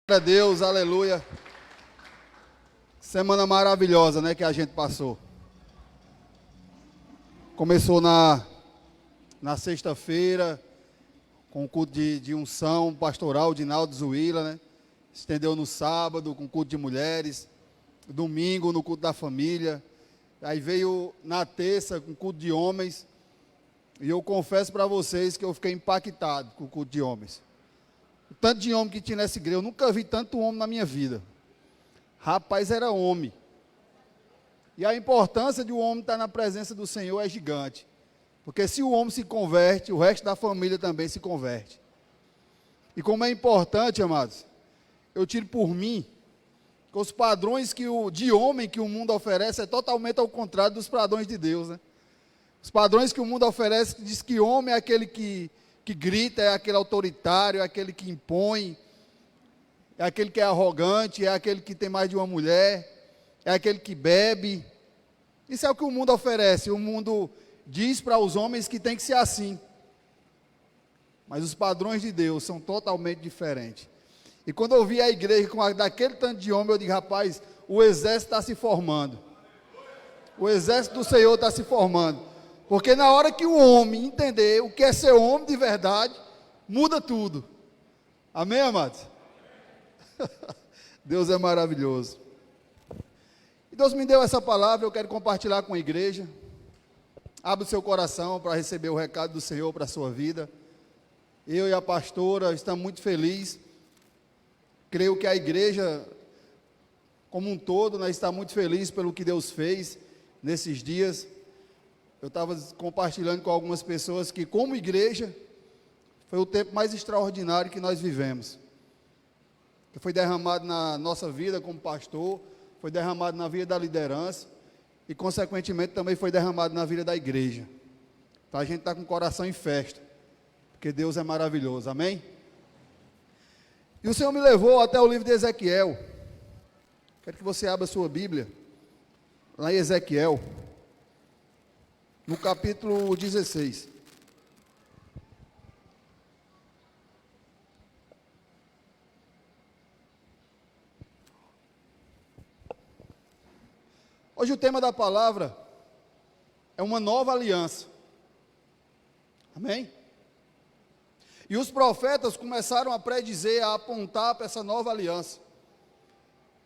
Glória a Deus, aleluia. Semana maravilhosa, né, que a gente passou. Começou na sexta-feira, com o culto de unção pastoral de Naldo Zuila, né? Estendeu no sábado, com o culto de mulheres. Domingo, no culto da família. Aí veio na terça, com o culto de homens. E eu confesso para vocês que eu fiquei impactado com o culto de homens. O tanto de homem que tinha nessa igreja, eu nunca vi tanto homem na minha vida. Rapaz, era homem. E a importância de um homem estar na presença do Senhor é gigante. Porque se o homem se converte, o resto da família também se converte. E como é importante, amados, eu tiro por mim, que os padrões de homem que o mundo oferece é totalmente ao contrário dos padrões de Deus, né? Os padrões que o mundo oferece diz que homem é aquele que grita, é aquele autoritário, é aquele que impõe, é aquele que é arrogante, é aquele que tem mais de uma mulher, é aquele que bebe. Isso é o que o mundo oferece. O mundo diz para os homens que tem que ser assim. Mas os padrões de Deus são totalmente diferentes. E quando eu vi a igreja daquele tanto de homem, eu digo, rapaz, o exército está se formando. O exército do Senhor está se formando. Porque na hora que o homem entender o que é ser homem de verdade, muda tudo. Amém, amados? Deus é maravilhoso. E Deus me deu essa palavra, eu quero compartilhar com a igreja. Abra o seu coração para receber o recado do Senhor para a sua vida. Eu e a pastora estamos muito felizes. Creio que a igreja, como um todo, nós estamos muito felizes pelo que Deus fez nesses dias. Eu estava compartilhando com algumas pessoas que, como igreja, foi o tempo mais extraordinário que nós vivemos. Que foi derramado na nossa vida como pastor, foi derramado na vida da liderança e, consequentemente, também foi derramado na vida da igreja. Então, a gente está com o coração em festa, porque Deus é maravilhoso, amém? E o Senhor me levou até o livro de Ezequiel. Quero que você abra a sua Bíblia, lá em Ezequiel, no capítulo 16. Hoje o tema da palavra é uma nova aliança. Amém? E os profetas começaram a predizer, a apontar para essa nova aliança.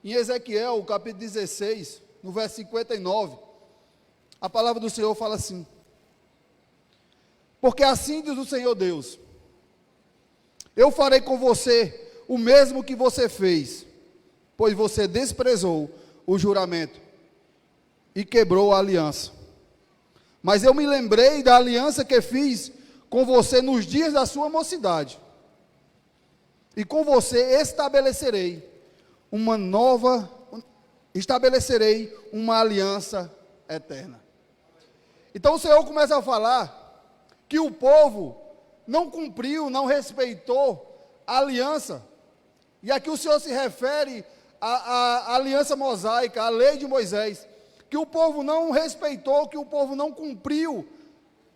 Em Ezequiel, capítulo 16, no verso 59, a palavra do Senhor fala assim: porque assim diz o Senhor Deus, eu farei com você o mesmo que você fez, pois você desprezou o juramento e quebrou a aliança. Mas eu me lembrei da aliança que fiz com você nos dias da sua mocidade, e com você estabelecerei uma aliança eterna. Então o Senhor começa a falar que o povo não cumpriu, não respeitou a aliança. E aqui o Senhor se refere à aliança mosaica, à lei de Moisés, que o povo não respeitou, que o povo não cumpriu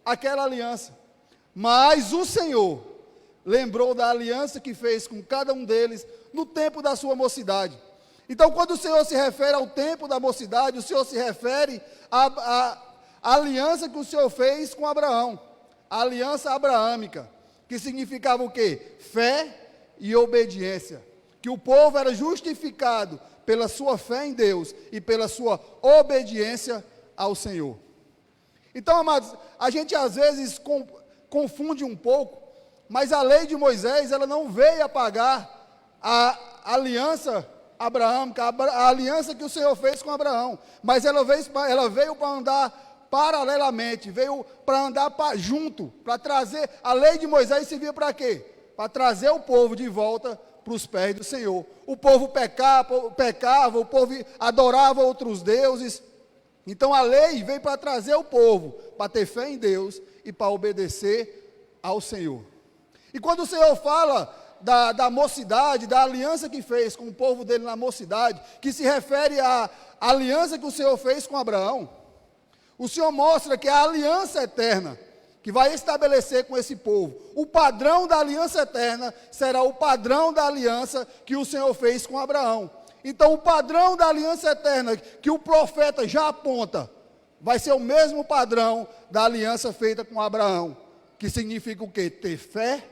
aquela aliança. Mas o Senhor lembrou da aliança que fez com cada um deles no tempo da sua mocidade. Então, quando o Senhor se refere ao tempo da mocidade, o Senhor se refere à aliança que o Senhor fez com Abraão, a aliança abraâmica, que significava o quê? Fé e obediência, que o povo era justificado pela sua fé em Deus e pela sua obediência ao Senhor. Então, amados, a gente às vezes confunde um pouco, mas a lei de Moisés, ela não veio apagar a aliança abraâmica, a aliança que o Senhor fez com Abraão, mas ela veio para andar paralelamente, veio para andar junto, para trazer, a lei de Moisés servia para quê? Para trazer o povo de volta para os pés do Senhor. O povo pecava, o povo adorava outros deuses. Então a lei veio para trazer o povo, para ter fé em Deus e para obedecer ao Senhor. E quando o Senhor fala da mocidade, da aliança que fez com o povo dele na mocidade, que se refere à aliança que o Senhor fez com Abraão, o Senhor mostra que a aliança eterna que vai estabelecer com esse povo. O padrão da aliança eterna será o padrão da aliança que o Senhor fez com Abraão. Então, o padrão da aliança eterna que o profeta já aponta, vai ser o mesmo padrão da aliança feita com Abraão, que significa o quê? Ter fé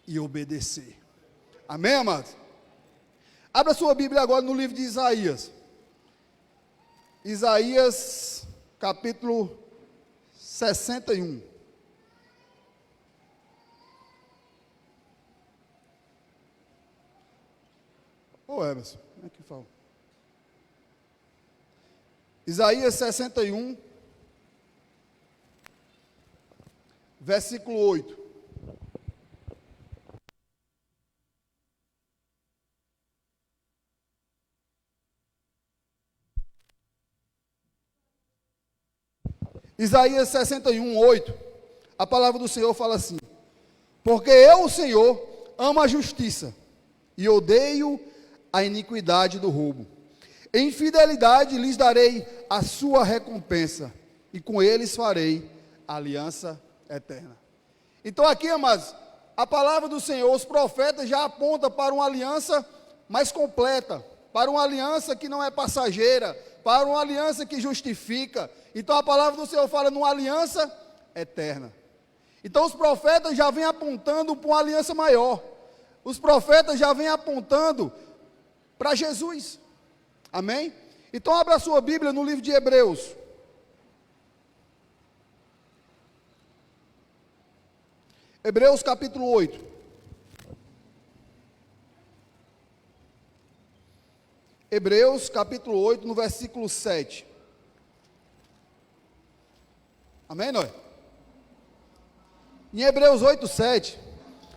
e obedecer. Amém, amados? Abra sua Bíblia agora no livro de Isaías. Isaías, capítulo 61. Ô Emerson, como é que fala? Isaías 61, versículo 8. Isaías 61, 8. A palavra do Senhor fala assim: porque eu, o Senhor, amo a justiça e odeio a iniquidade do roubo. Em fidelidade lhes darei a sua recompensa, e com eles farei aliança eterna. Então aqui, amados, a palavra do Senhor, os profetas já apontam para uma aliança mais completa, para uma aliança que não é passageira, para uma aliança que justifica. Então a palavra do Senhor fala numa aliança eterna. Então os profetas já vêm apontando para uma aliança maior. Os profetas já vêm apontando para Jesus. Amém? Então abra a sua Bíblia no livro de Hebreus. Hebreus capítulo 8. Hebreus capítulo 8, no versículo 7. Amém, Noé? Em Hebreus 8, 7,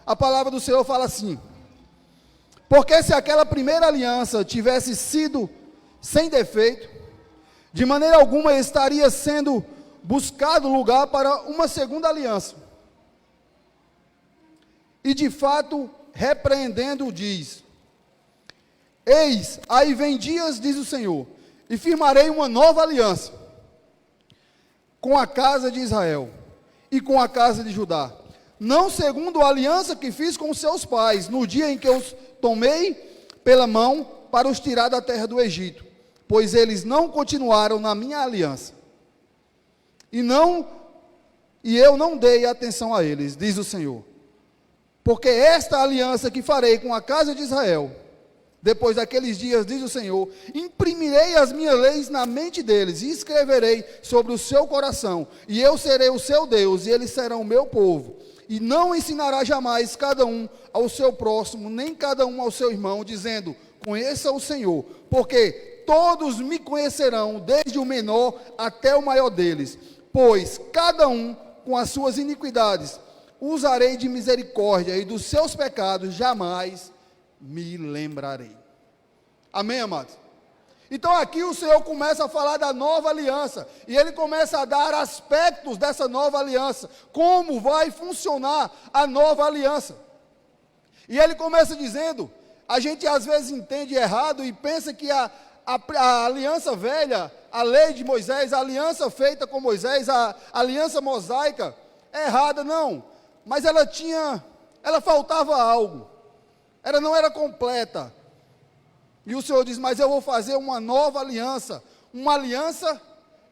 a palavra do Senhor fala assim: porque se aquela primeira aliança tivesse sido sem defeito, de maneira alguma estaria sendo buscado lugar para uma segunda aliança. E de fato, repreendendo, diz: eis, aí vem dias, diz o Senhor, e firmarei uma nova aliança com a casa de Israel e com a casa de Judá, não segundo a aliança que fiz com seus pais, no dia em que os tomei pela mão para os tirar da terra do Egito, pois eles não continuaram na minha aliança, e eu não dei atenção a eles, diz o Senhor. Porque esta aliança que farei com a casa de Israel, depois daqueles dias, diz o Senhor, imprimirei as minhas leis na mente deles, e escreverei sobre o seu coração, e eu serei o seu Deus, e eles serão o meu povo. E não ensinará jamais cada um ao seu próximo, nem cada um ao seu irmão, dizendo: conheça o Senhor, porque todos me conhecerão, desde o menor até o maior deles, pois cada um com as suas iniquidades usarei de misericórdia, e dos seus pecados jamais me lembrarei. Amém, amados? Então aqui o Senhor começa a falar da nova aliança, e Ele começa a dar aspectos dessa nova aliança, como vai funcionar a nova aliança. E Ele começa dizendo, a gente às vezes entende errado e pensa que a aliança velha, a lei de Moisés, a aliança feita com Moisés, a aliança mosaica, é errada. Não, mas ela faltava algo, ela não era completa. E o Senhor diz: mas eu vou fazer uma nova aliança, uma aliança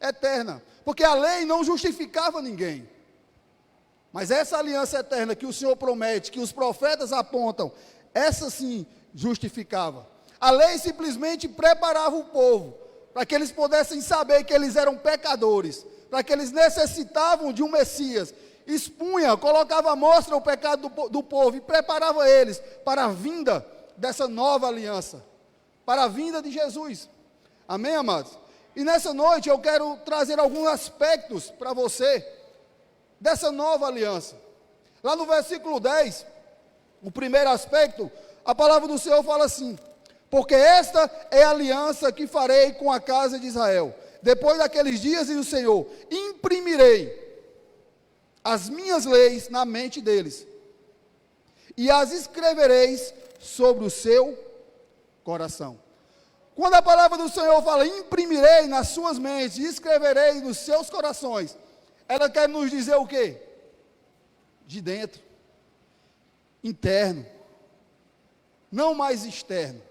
eterna, porque a lei não justificava ninguém, mas essa aliança eterna que o Senhor promete, que os profetas apontam, essa sim justificava. A lei simplesmente preparava o povo, para que eles pudessem saber que eles eram pecadores, para que eles necessitavam de um Messias, expunha, colocava à mostra o pecado do povo, e preparava eles para a vinda dessa nova aliança, para a vinda de Jesus. Amém, amados? E nessa noite eu quero trazer alguns aspectos para você, dessa nova aliança. Lá no versículo 10, o primeiro aspecto, a palavra do Senhor fala assim: porque esta é a aliança que farei com a casa de Israel. Depois daqueles dias, diz o Senhor, imprimirei as minhas leis na mente deles, e as escrevereis sobre o seu coração. Quando a palavra do Senhor fala, imprimirei nas suas mentes, e escreverei nos seus corações, ela quer nos dizer o quê? de dentro, interno, não mais externo,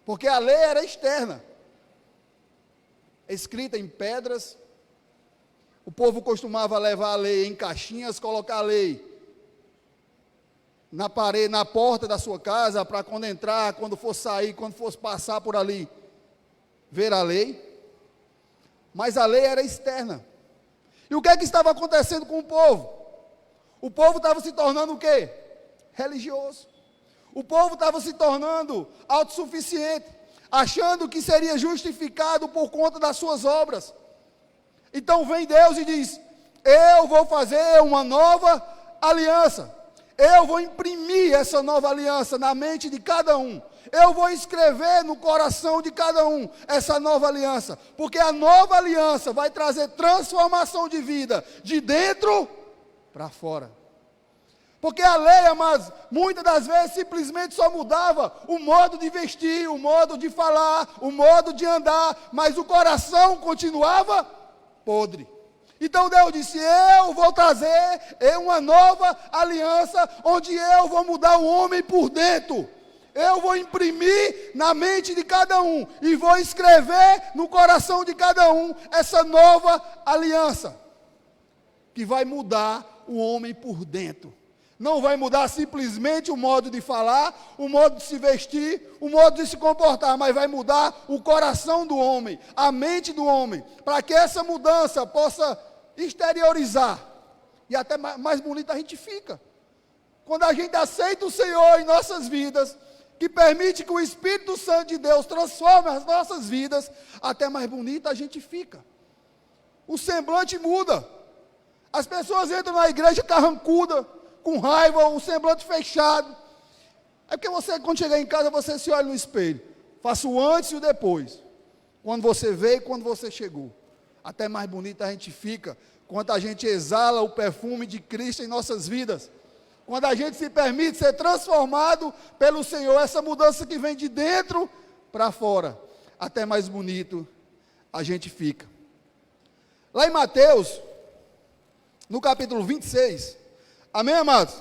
porque a lei era externa, escrita em pedras. O povo costumava levar a lei em caixinhas, colocar a lei na parede, na porta da sua casa, para quando entrar, quando for sair, quando fosse passar por ali, ver a lei. Mas a lei era externa. E o que é que estava acontecendo com o povo? O povo estava se tornando o quê? Religioso. O povo estava se tornando autossuficiente, achando que seria justificado por conta das suas obras. Então vem Deus e diz: eu vou fazer uma nova aliança. Eu vou imprimir essa nova aliança na mente de cada um. Eu vou escrever no coração de cada um essa nova aliança. Porque a nova aliança vai trazer transformação de vida de dentro para fora. Porque a lei, amados, muitas das vezes simplesmente só mudava o modo de vestir, o modo de falar, o modo de andar, mas o coração continuava podre. Então Deus disse: eu vou trazer uma nova aliança, onde eu vou mudar o homem por dentro. Eu vou imprimir na mente de cada um, e vou escrever no coração de cada um, essa nova aliança, que vai mudar o homem por dentro. Não vai mudar simplesmente o modo de falar, o modo de se vestir, o modo de se comportar, mas vai mudar o coração do homem, a mente do homem, para que essa mudança possa exteriorizar. E até mais bonita a gente fica. Quando a gente aceita o Senhor em nossas vidas, que permite que o Espírito Santo de Deus transforme as nossas vidas, até mais bonita a gente fica. O semblante muda. As pessoas entram na igreja carrancuda, com raiva, o semblante fechado. É porque você, quando chegar em casa, você se olha no espelho. Faça o antes e o depois. Quando você veio e quando você chegou. Até mais bonita a gente fica, quando a gente exala o perfume de Cristo em nossas vidas. Quando a gente se permite ser transformado pelo Senhor, essa mudança que vem de dentro para fora. Até mais bonito a gente fica. Lá em Mateus, no capítulo 26, amém, amados?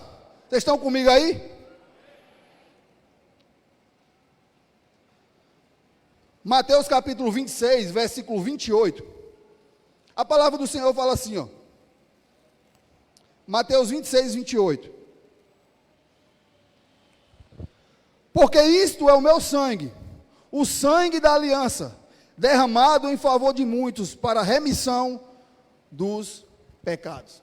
Vocês estão comigo aí? Mateus capítulo 26, versículo 28. A palavra do Senhor fala assim, ó. Mateus 26, 28. Porque isto é o meu sangue, o sangue da aliança, derramado em favor de muitos, para a remissão dos pecados.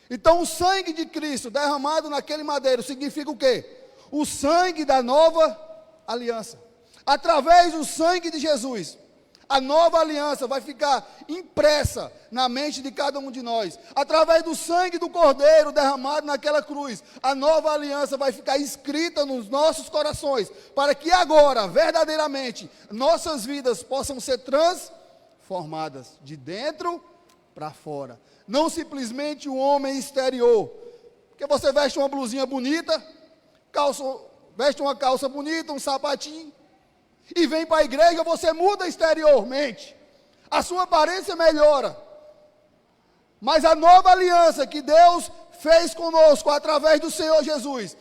Então o sangue de Cristo derramado naquele madeiro significa o quê? O sangue da nova aliança. Através do sangue de Jesus, a nova aliança vai ficar impressa na mente de cada um de nós. Através do sangue do Cordeiro derramado naquela cruz, a nova aliança vai ficar escrita nos nossos corações, para que agora, verdadeiramente, nossas vidas possam ser transformadas de dentro para fora. Não simplesmente o homem exterior, porque você veste uma blusinha bonita, veste uma calça bonita, um sapatinho, e vem para a igreja, você muda exteriormente, a sua aparência melhora, mas a nova aliança que Deus fez conosco, através do Senhor Jesus,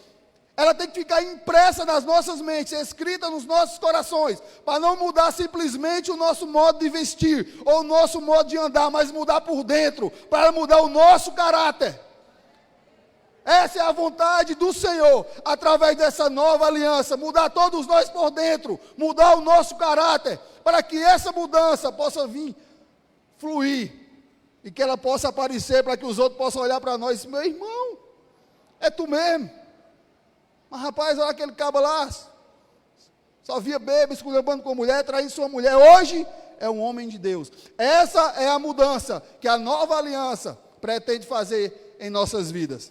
ela tem que ficar impressa nas nossas mentes, escrita nos nossos corações, para não mudar simplesmente o nosso modo de vestir, ou o nosso modo de andar, mas mudar por dentro, para mudar o nosso caráter. Essa é a vontade do Senhor, através dessa nova aliança, mudar todos nós por dentro, mudar o nosso caráter, para que essa mudança possa vir, fluir, e que ela possa aparecer, para que os outros possam olhar para nós e dizer: meu irmão, é tu mesmo. Mas rapaz, olha aquele cabo lá, só via bebê, esculhambando com mulher, traindo sua mulher, hoje é um homem de Deus. Essa é a mudança que a nova aliança pretende fazer em nossas vidas.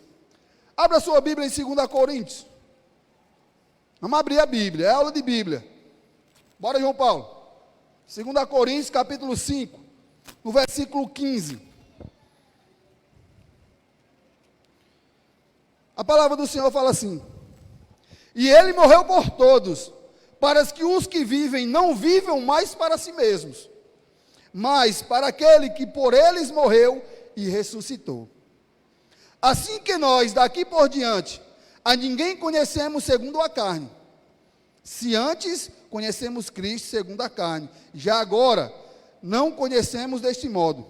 Abra sua Bíblia em 2 Coríntios. Vamos abrir a Bíblia, é aula de Bíblia. Bora, João Paulo. 2 Coríntios, capítulo 5, no versículo 15. A palavra do Senhor fala assim: e ele morreu por todos, para que os que vivem não vivam mais para si mesmos, mas para aquele que por eles morreu e ressuscitou. Assim que nós, daqui por diante, a ninguém conhecemos segundo a carne. Se antes conhecemos Cristo segundo a carne, já agora não conhecemos deste modo.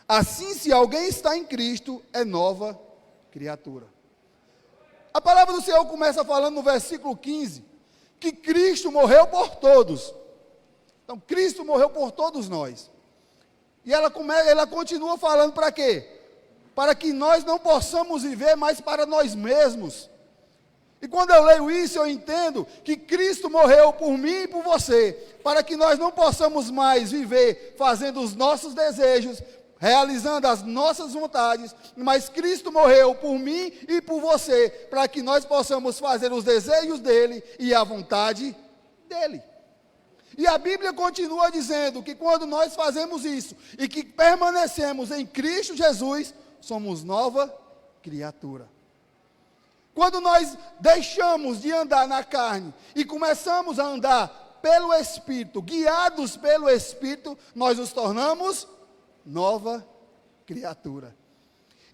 Assim, se alguém está em Cristo, é nova criatura. A palavra do Senhor começa falando no versículo 15, que Cristo morreu por todos. Então, Cristo morreu por todos nós. E ela continua falando para quê? Para que nós não possamos viver mais para nós mesmos. E quando eu leio isso, eu entendo que Cristo morreu por mim e por você, para que nós não possamos mais viver fazendo os nossos desejos, realizando as nossas vontades, mas Cristo morreu por mim e por você, para que nós possamos fazer os desejos dele e a vontade dele. E a Bíblia continua dizendo que quando nós fazemos isso e que permanecemos em Cristo Jesus, somos nova criatura. Quando nós deixamos de andar na carne e começamos a andar pelo Espírito, guiados pelo Espírito, nós nos tornamos nova criatura.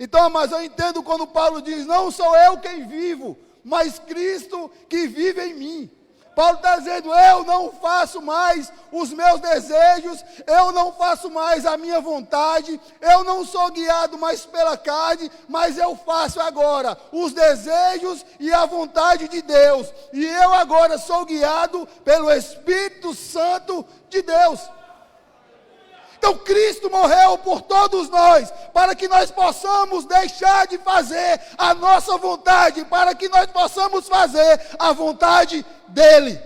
Então, mas eu entendo quando Paulo diz, não sou eu quem vivo, mas Cristo que vive em mim. Paulo está dizendo, eu não faço mais os meus desejos, eu não faço mais a minha vontade, eu não sou guiado mais pela carne, mas eu faço agora os desejos e a vontade de Deus, e eu agora sou guiado pelo Espírito Santo de Deus. Então Cristo morreu por todos nós, para que nós possamos deixar de fazer a nossa vontade, para que nós possamos fazer a vontade dEle.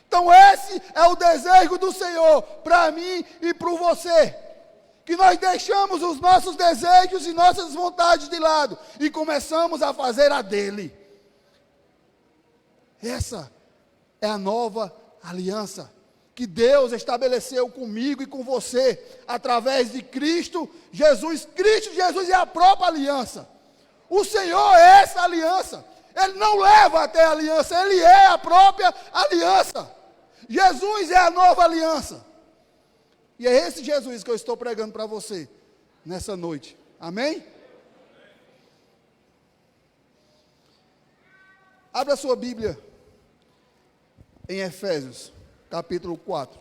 Então esse é o desejo do Senhor, para mim e para você, que nós deixamos os nossos desejos e nossas vontades de lado, e começamos a fazer a dEle. Essa é a nova aliança que Deus estabeleceu comigo e com você, através de Cristo Jesus. Cristo Jesus é a própria aliança. O Senhor é essa aliança. Ele não leva até a aliança, Ele é a própria aliança. Jesus é a nova aliança. E é esse Jesus que eu estou pregando para você, nessa noite. Amém? Abra a sua Bíblia em Efésios, capítulo 4.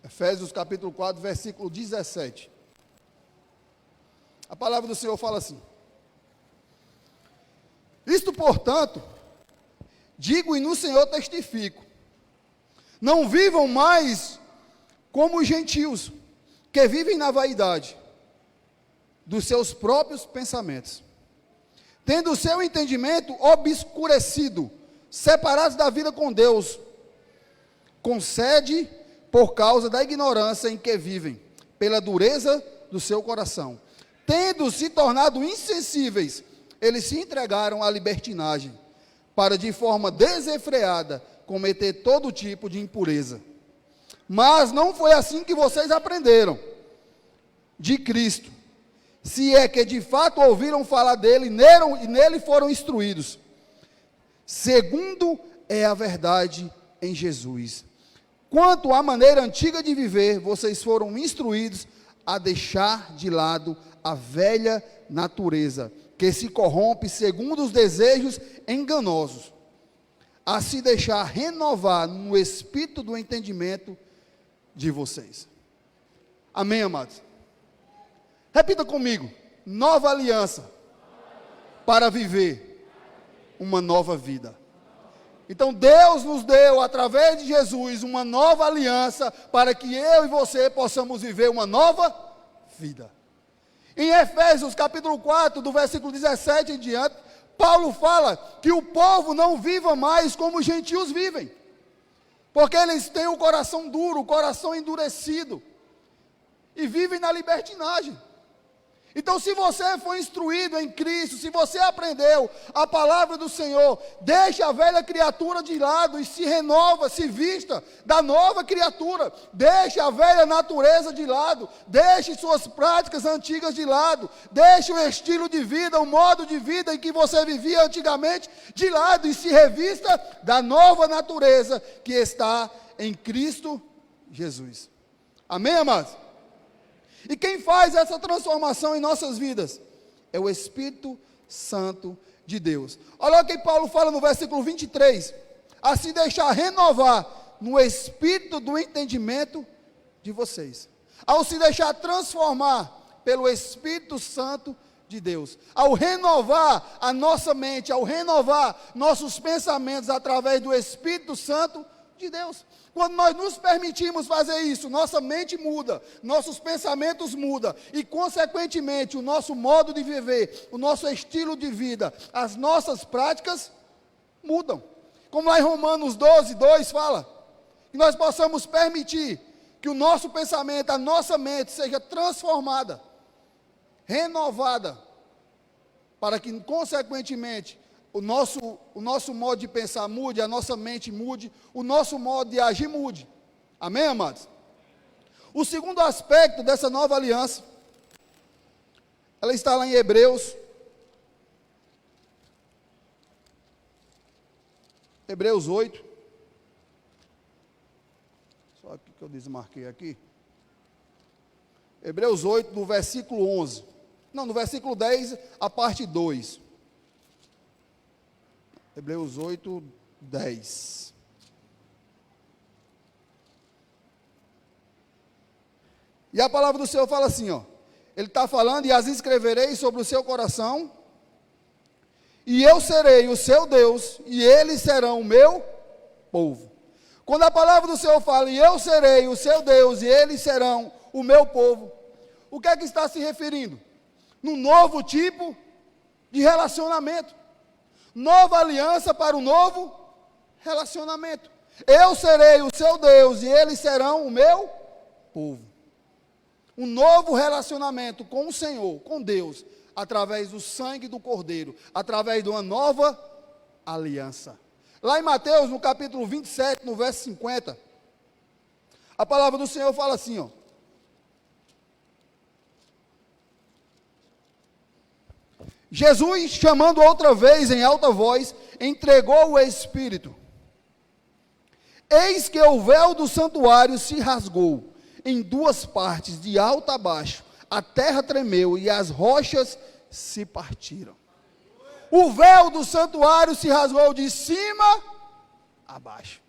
Efésios capítulo 4, versículo 17. A palavra do Senhor fala assim: isto, portanto, digo e no Senhor testifico, não vivam mais como os gentios, que vivem na vaidade dos seus próprios pensamentos, tendo o seu entendimento obscurecido, separados da vida com Deus, concede por causa da ignorância em que vivem, pela dureza do seu coração. Tendo se tornado insensíveis, eles se entregaram à libertinagem, para de forma desenfreada cometer todo tipo de impureza. Mas não foi assim que vocês aprenderam de Cristo, se é que de fato ouviram falar dele e nele foram instruídos, segundo é a verdade em Jesus. Quanto à maneira antiga de viver, vocês foram instruídos a deixar de lado a velha natureza, que se corrompe segundo os desejos enganosos, a se deixar renovar no espírito do entendimento de vocês. Amém, amados? Repita comigo: nova aliança para viver uma nova vida. Então Deus nos deu, através de Jesus, uma nova aliança para que eu e você possamos viver uma nova vida. Em Efésios capítulo 4, do versículo 17 em diante, Paulo fala que o povo não viva mais como os gentios vivem, porque eles têm o coração duro, o coração endurecido, e vivem na libertinagem. Então, se você foi instruído em Cristo, se você aprendeu a palavra do Senhor, deixe a velha criatura de lado e se renova, se vista da nova criatura. Deixe a velha natureza de lado, deixe suas práticas antigas de lado, deixe o estilo de vida, o modo de vida em que você vivia antigamente de lado e se revista da nova natureza que está em Cristo Jesus. Amém, amados? E quem faz essa transformação em nossas vidas? É o Espírito Santo de Deus. Olha o que Paulo fala no versículo 23. A se deixar renovar no espírito do entendimento de vocês. Ao se deixar transformar pelo Espírito Santo de Deus. Ao renovar a nossa mente, ao renovar nossos pensamentos através do Espírito Santo de Deus. Quando nós nos permitimos fazer isso, nossa mente muda, nossos pensamentos mudam e, consequentemente, o nosso modo de viver, o nosso estilo de vida, as nossas práticas mudam. Como lá em Romanos 12, 2 fala, que nós possamos permitir que o nosso pensamento, a nossa mente seja transformada, renovada, para que, consequentemente, o nosso modo de pensar mude, a nossa mente mude, o nosso modo de agir mude. Amém, amados? O segundo aspecto dessa nova aliança, ela está lá em Hebreus 8. Só aqui que eu desmarquei aqui. Hebreus 8, no versículo 11. Não, no versículo 10, a parte 2. Hebreus 8, 10. E a palavra do Senhor fala assim, ó. Ele está falando, e as escreverei sobre o seu coração, e eu serei o seu Deus, e eles serão o meu povo. Quando a palavra do Senhor fala, e eu serei o seu Deus, e eles serão o meu povo, o que é que está se referindo? Num novo tipo de relacionamento. Nova aliança para um novo relacionamento. Eu serei o seu Deus, e eles serão o meu povo. Um novo relacionamento com o Senhor, com Deus, através do sangue do Cordeiro, através de uma nova aliança. Lá em Mateus, no capítulo 27, no verso 50, a palavra do Senhor fala assim, ó. Jesus, chamando outra vez em alta voz, entregou o Espírito. Eis que o véu do santuário se rasgou em duas partes, de alto a baixo. A terra tremeu e as rochas se partiram. O véu do santuário se rasgou de cima a baixo.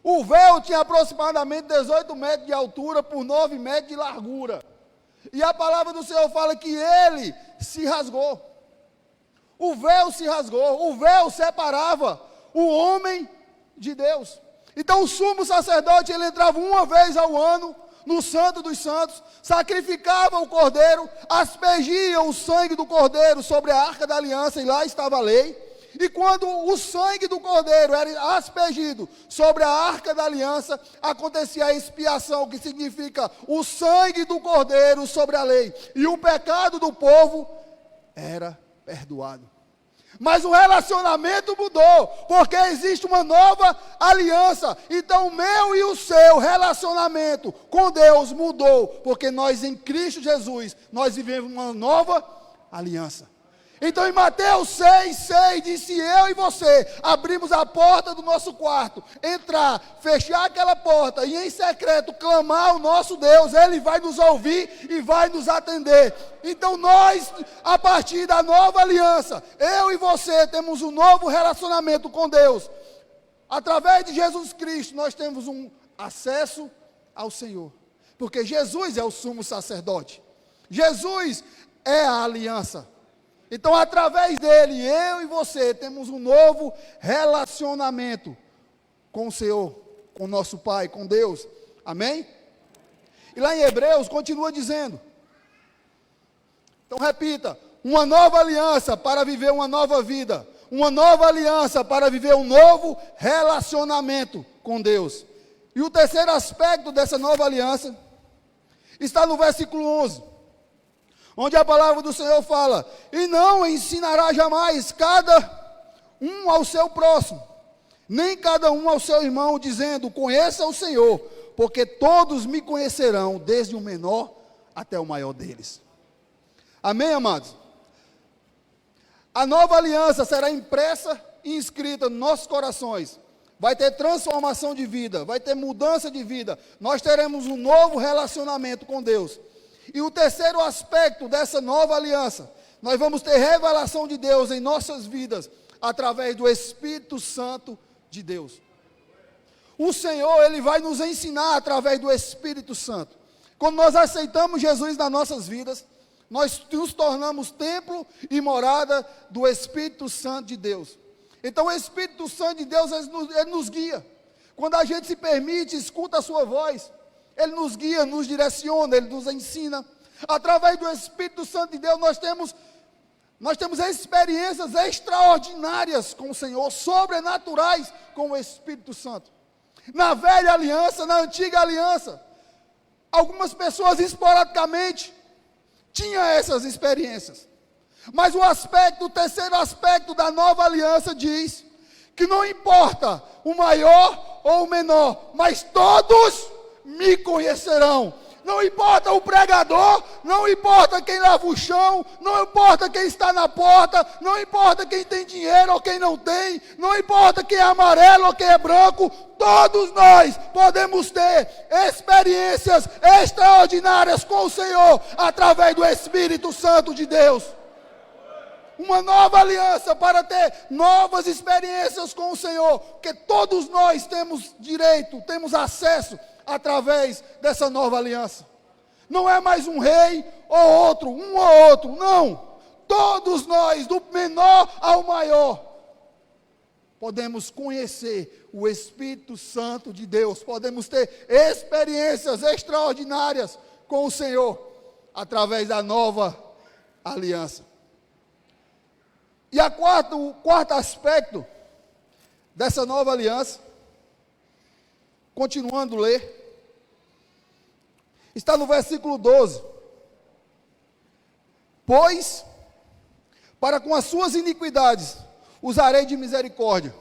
O véu tinha aproximadamente 18 metros de altura por 9 metros de largura. E a palavra do Senhor fala que ele se rasgou. O véu se rasgou, o véu separava o homem de Deus. Então o sumo sacerdote, ele entrava uma vez ao ano, no Santo dos Santos, sacrificava o cordeiro, aspergia o sangue do cordeiro sobre a arca da aliança, e lá estava a lei. E quando o sangue do cordeiro era aspergido sobre a arca da aliança, acontecia a expiação, que significa o sangue do cordeiro sobre a lei. E o pecado do povo era perdoado. Mas o relacionamento mudou, porque existe uma nova aliança. Então o meu e o seu relacionamento com Deus mudou, porque nós em Cristo Jesus, nós vivemos uma nova aliança. Então em Mateus 6, disse: eu e você abrimos a porta do nosso quarto, entrar, fechar aquela porta e em secreto clamar ao nosso Deus, Ele vai nos ouvir e vai nos atender. Então nós, a partir da nova aliança, eu e você temos um novo relacionamento com Deus. Através de Jesus Cristo nós temos um acesso ao Senhor, porque Jesus é o sumo sacerdote, Jesus é a aliança. Então, através dele, eu e você temos um novo relacionamento com o Senhor, com o nosso Pai, com Deus. Amém? E lá em Hebreus, continua dizendo. Então, repita: uma nova aliança para viver uma nova vida. Uma nova aliança para viver um novo relacionamento com Deus. E o terceiro aspecto dessa nova aliança está no versículo 11. Onde a palavra do Senhor fala: e não ensinará jamais cada um ao seu próximo, nem cada um ao seu irmão, dizendo: conheça o Senhor, porque todos me conhecerão, desde o menor até o maior deles. Amém, amados? A nova aliança será impressa e inscrita nos nossos corações. Vai ter transformação de vida, vai ter mudança de vida. Nós teremos um novo relacionamento com Deus. E o terceiro aspecto dessa nova aliança, nós vamos ter revelação de Deus em nossas vidas, através do Espírito Santo de Deus. O Senhor, Ele vai nos ensinar através do Espírito Santo. Quando nós aceitamos Jesus nas nossas vidas, nós nos tornamos templo e morada do Espírito Santo de Deus. Então o Espírito Santo de Deus, ele nos guia. Quando a gente se permite, escuta a sua voz, Ele nos guia, nos direciona, Ele nos ensina. Através do Espírito Santo de Deus, nós temos experiências extraordinárias com o Senhor, sobrenaturais com o Espírito Santo. Na velha aliança, na antiga aliança, algumas pessoas esporadicamente tinham essas experiências. Mas o terceiro aspecto da nova aliança diz que não importa o maior ou o menor, mas todos me conhecerão. Não importa o pregador, não importa quem lava o chão, não importa quem está na porta, não importa quem tem dinheiro ou quem não tem, não importa quem é amarelo ou quem é branco, todos nós podemos ter experiências extraordinárias com o Senhor, através do Espírito Santo de Deus. Uma nova aliança para ter novas experiências com o Senhor, porque todos nós temos direito, temos acesso através dessa nova aliança. Não é mais um rei ou outro, um ou outro, não. Todos nós, do menor ao maior, podemos conhecer o Espírito Santo de Deus, podemos ter experiências extraordinárias com o Senhor, através da nova aliança. E o quarto aspecto dessa nova aliança, continuando a ler, está no versículo 12. Pois, para com as suas iniquidades, usarei de misericórdia,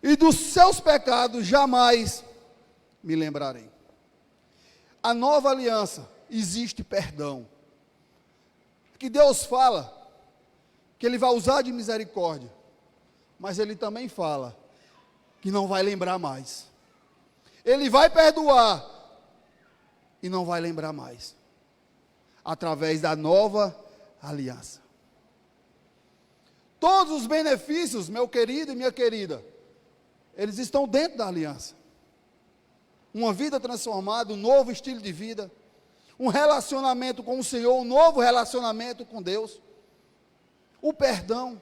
e dos seus pecados jamais me lembrarei. A nova aliança, existe perdão. Que Deus fala que Ele vai usar de misericórdia, mas Ele também fala que não vai lembrar mais. Ele vai perdoar e não vai lembrar mais, através da nova aliança. Todos os benefícios, meu querido e minha querida, eles estão dentro da aliança. Uma vida transformada, um novo estilo de vida, um relacionamento com o Senhor, um novo relacionamento com Deus, o perdão,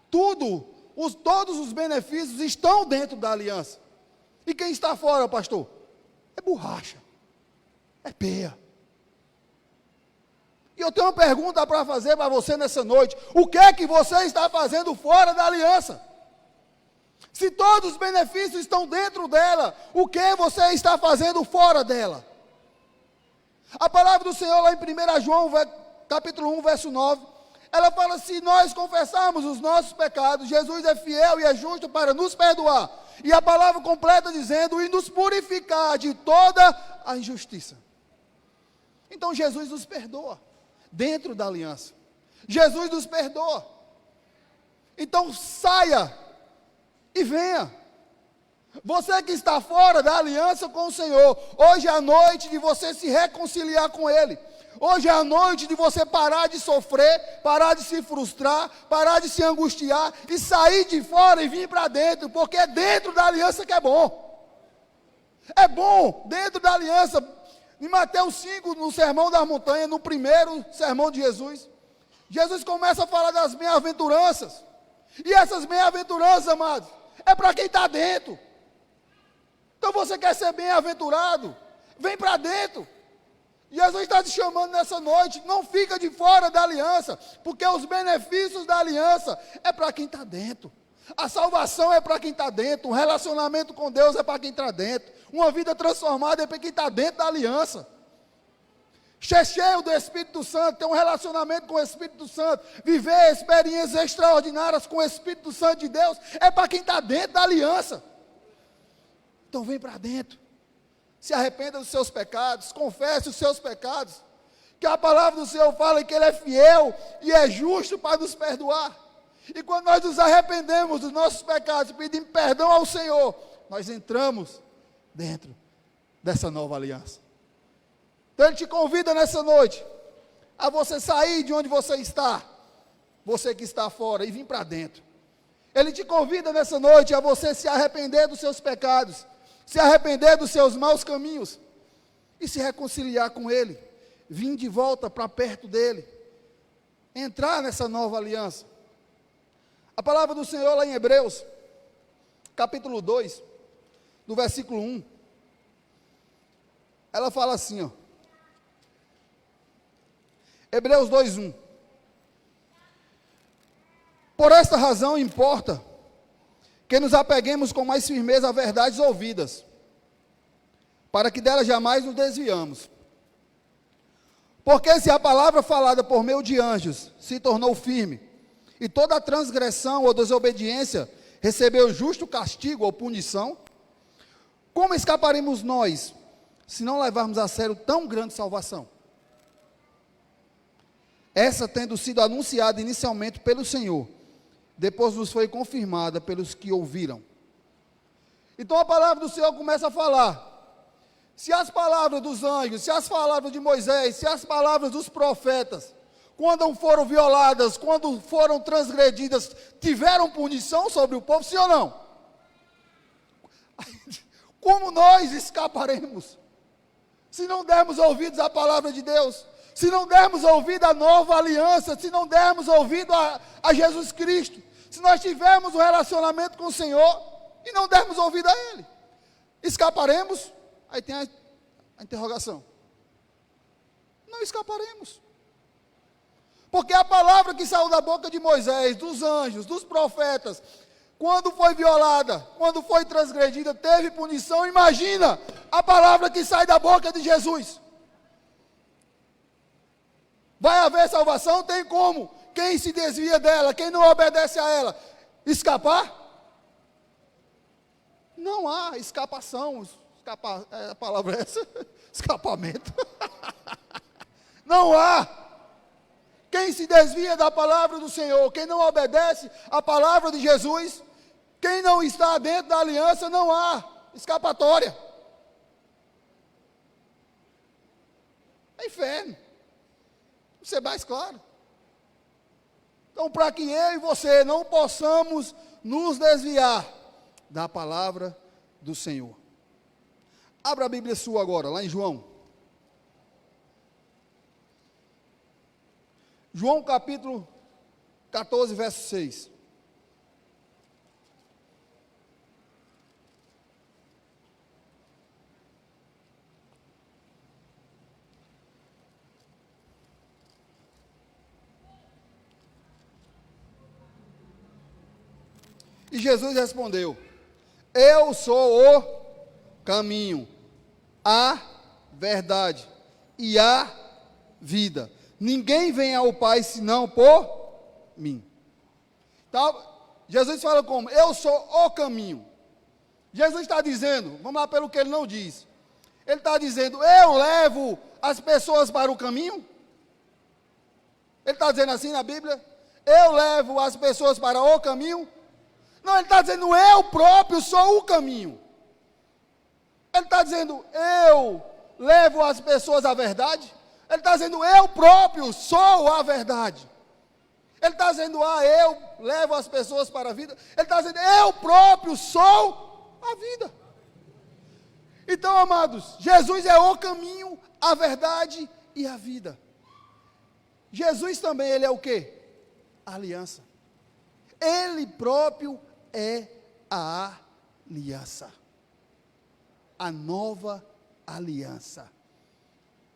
todos os benefícios estão dentro da aliança. E quem está fora, pastor? É borracha, é peia. E eu tenho uma pergunta para fazer para você nessa noite: o que é que você está fazendo fora da aliança? Se todos os benefícios estão dentro dela, o que você está fazendo fora dela? A palavra do Senhor lá em 1 João, capítulo 1, verso 9, ela fala: se nós confessarmos os nossos pecados, Jesus é fiel e é justo para nos perdoar. E a palavra completa dizendo: e nos purificar de toda a injustiça. Então Jesus nos perdoa, dentro da aliança. Jesus nos perdoa. Então saia e venha. Você que está fora da aliança com o Senhor, hoje é a noite de você se reconciliar com Ele. Hoje é a noite de você parar de sofrer, parar de se frustrar, parar de se angustiar e sair de fora e vir para dentro, porque é dentro da aliança que é bom. É bom dentro da aliança. Em Mateus 5, no Sermão da Montanha, no primeiro sermão de Jesus, Jesus começa a falar das bem-aventuranças. E essas bem-aventuranças, amados, é para quem está dentro. Então você quer ser bem-aventurado? Vem para dentro. Jesus está te chamando nessa noite, não fica de fora da aliança, porque os benefícios da aliança é para quem está dentro. A salvação é para quem está dentro, um relacionamento com Deus é para quem está dentro, uma vida transformada é para quem está dentro da aliança. Ser cheio do Espírito Santo, ter um relacionamento com o Espírito Santo, viver experiências extraordinárias com o Espírito Santo de Deus, é para quem está dentro da aliança. Então vem para dentro. Se arrependa dos seus pecados, confesse os seus pecados, que a palavra do Senhor fala que Ele é fiel e é justo para nos perdoar. E quando nós nos arrependemos dos nossos pecados, pedimos perdão ao Senhor, nós entramos dentro dessa nova aliança. Então Ele te convida nessa noite a você sair de onde você está, você que está fora, e vir para dentro. Ele te convida nessa noite a você se arrepender dos seus pecados, se arrepender dos seus maus caminhos e se reconciliar com Ele, vir de volta para perto dEle, entrar nessa nova aliança. A palavra do Senhor lá em Hebreus, capítulo 2, do versículo 1, ela fala assim, ó, Hebreus 2:1. Por esta razão importa que nos apeguemos com mais firmeza a verdades ouvidas, para que delas jamais nos desviamos. Porque se a palavra falada por meio de anjos se tornou firme, e toda transgressão ou desobediência recebeu justo castigo ou punição, como escaparemos nós, se não levarmos a sério tão grande salvação? Essa tendo sido anunciada inicialmente pelo Senhor, depois nos foi confirmada pelos que ouviram. Então a palavra do Senhor começa a falar. Se as palavras dos anjos, se as palavras de Moisés, se as palavras dos profetas, quando foram violadas, quando foram transgredidas, tiveram punição sobre o povo, sim ou não? Como nós escaparemos? Se não dermos ouvidos à palavra de Deus, se não dermos ouvido à nova aliança, se não dermos ouvido a Jesus Cristo, se nós tivermos um relacionamento com o Senhor e não dermos ouvido a Ele, escaparemos? Aí tem a interrogação. Não escaparemos. Porque a palavra que saiu da boca de Moisés, dos anjos, dos profetas, quando foi violada, quando foi transgredida, teve punição. Imagina a palavra que sai da boca de Jesus. Vai haver salvação? Tem como? Quem se desvia dela, quem não obedece a ela, escapar? Não há escapação. A palavra é essa? Escapamento. Não há. Quem se desvia da palavra do Senhor, quem não obedece à palavra de Jesus, quem não está dentro da aliança, não há escapatória. É inferno. Vou ser mais claro. Então, para que eu e você não possamos nos desviar da palavra do Senhor. Abra a Bíblia sua agora, lá em João. João capítulo 14, verso 6. E Jesus respondeu: eu sou o caminho, a verdade e a vida. Ninguém vem ao Pai senão por mim. Então, Jesus fala como? Eu sou o caminho. Jesus está dizendo, vamos lá pelo que ele não diz. Ele está dizendo, eu levo as pessoas para o caminho? Ele está dizendo assim na Bíblia? Eu levo as pessoas para o caminho? Não, ele está dizendo, eu próprio sou o caminho. Ele está dizendo, eu levo as pessoas à verdade? Ele está dizendo, eu próprio sou a verdade. Ele está dizendo, eu levo as pessoas para a vida. Ele está dizendo, eu próprio sou a vida. Então, amados, Jesus é o caminho, a verdade e a vida. Jesus também, ele é o quê? A aliança. Ele próprio é a aliança. A nova aliança.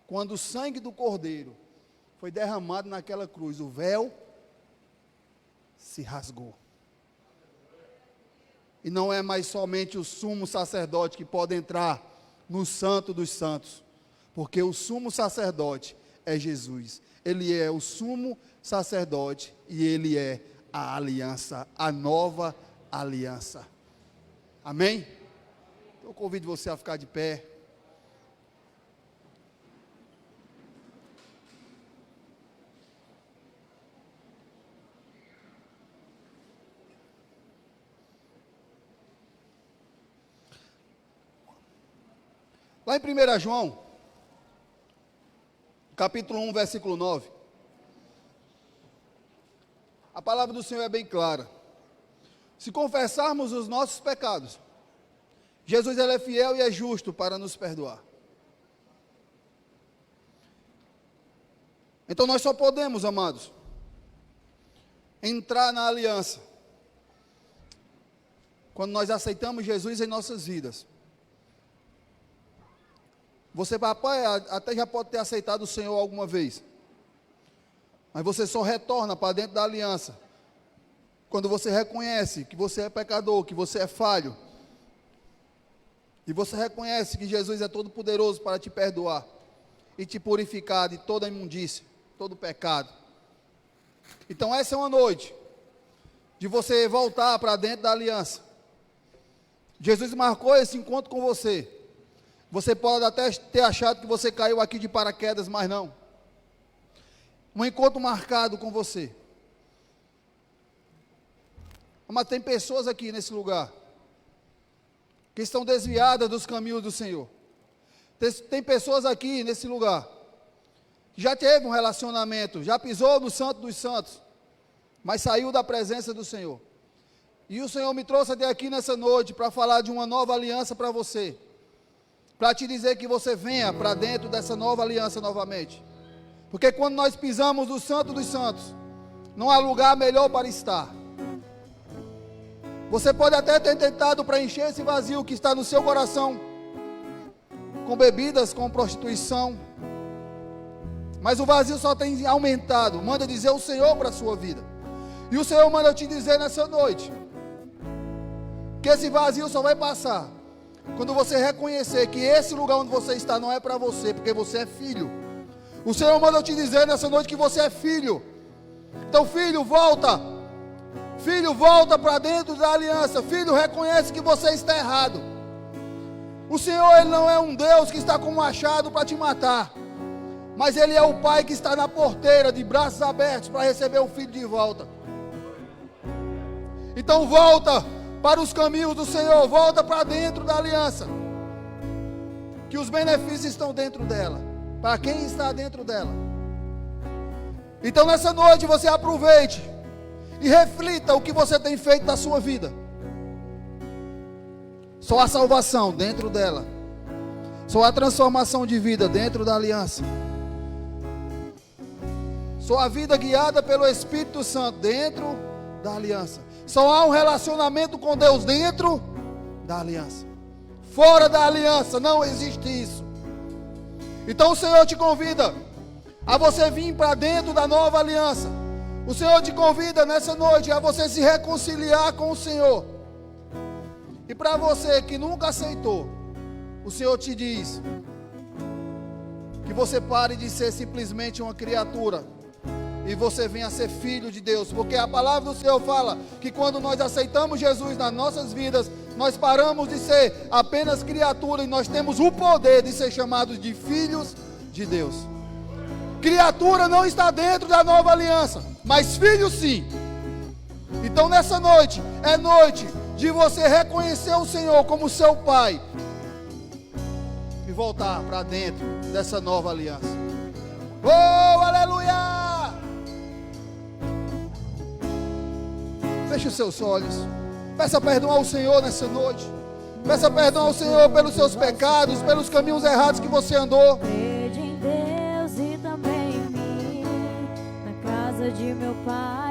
Quando o sangue do Cordeiro foi derramado naquela cruz, o véu se rasgou. E não é mais somente o sumo sacerdote que pode entrar no santo dos santos, porque o sumo sacerdote é Jesus. Ele é o sumo sacerdote e ele é a aliança, a nova aliança. Amém? Eu convido você a ficar de pé. Lá em 1 João, capítulo 1, versículo 9. A palavra do Senhor é bem clara. Se confessarmos os nossos pecados, Jesus ele é fiel e é justo para nos perdoar. Então nós só podemos, amados, entrar na aliança quando nós aceitamos Jesus em nossas vidas. Você, papai, até já pode ter aceitado o Senhor alguma vez, mas você só retorna para dentro da aliança quando você reconhece que você é pecador, que você é falho, e você reconhece que Jesus é todo poderoso para te perdoar e te purificar de toda imundícia, todo pecado. Então essa é uma noite de você voltar para dentro da aliança. Jesus marcou esse encontro com você. Você pode até ter achado que você caiu aqui de paraquedas, mas não. Um encontro marcado com você. Mas tem pessoas aqui nesse lugar que estão desviadas dos caminhos do Senhor. Tem pessoas aqui nesse lugar que já teve um relacionamento, já pisou no Santo dos Santos, mas saiu da presença do Senhor. E o Senhor me trouxe até aqui nessa noite para falar de uma nova aliança para você, para te dizer que você venha para dentro dessa nova aliança novamente. Porque quando nós pisamos no Santo dos Santos, não há lugar melhor para estar. Você pode até ter tentado preencher esse vazio que está no seu coração, com bebidas, com prostituição, mas o vazio só tem aumentado. Manda dizer o Senhor para a sua vida. E o Senhor manda eu te dizer nessa noite, que esse vazio só vai passar quando você reconhecer que esse lugar onde você está não é para você, porque você é filho. O Senhor manda eu te dizer nessa noite que você é filho. Então, filho, volta. Filho, volta para dentro da aliança. Filho, reconhece que você está errado. O Senhor, Ele não é um Deus que está com um machado para te matar, mas Ele é o Pai que está na porteira, de braços abertos, para receber o filho de volta. Então volta para os caminhos do Senhor, volta para dentro da aliança, que os benefícios estão dentro dela, para quem está dentro dela. Então nessa noite você aproveite e reflita o que você tem feito da sua vida. Só a salvação dentro dela, só a transformação de vida dentro da aliança, só a vida guiada pelo Espírito Santo dentro da aliança. Só há um relacionamento com Deus dentro da aliança. Fora da aliança não existe isso. Então o Senhor te convida a você vir para dentro da nova aliança. O Senhor te convida nessa noite a você se reconciliar com o Senhor. E para você que nunca aceitou, o Senhor te diz que você pare de ser simplesmente uma criatura e você venha a ser filho de Deus, porque a palavra do Senhor fala que quando nós aceitamos Jesus nas nossas vidas, nós paramos de ser apenas criatura e nós temos o poder de ser chamados de filhos de Deus. Criatura não está dentro da nova aliança, mas filho sim. Então nessa noite, é noite de você reconhecer o Senhor como seu Pai e voltar para dentro dessa nova aliança. Oh, aleluia! Feche os seus olhos. Peça perdão ao Senhor nessa noite. Peça perdão ao Senhor pelos seus pecados, pelos caminhos errados que você andou. Crede em Deus e também em mim, na casa de meu Pai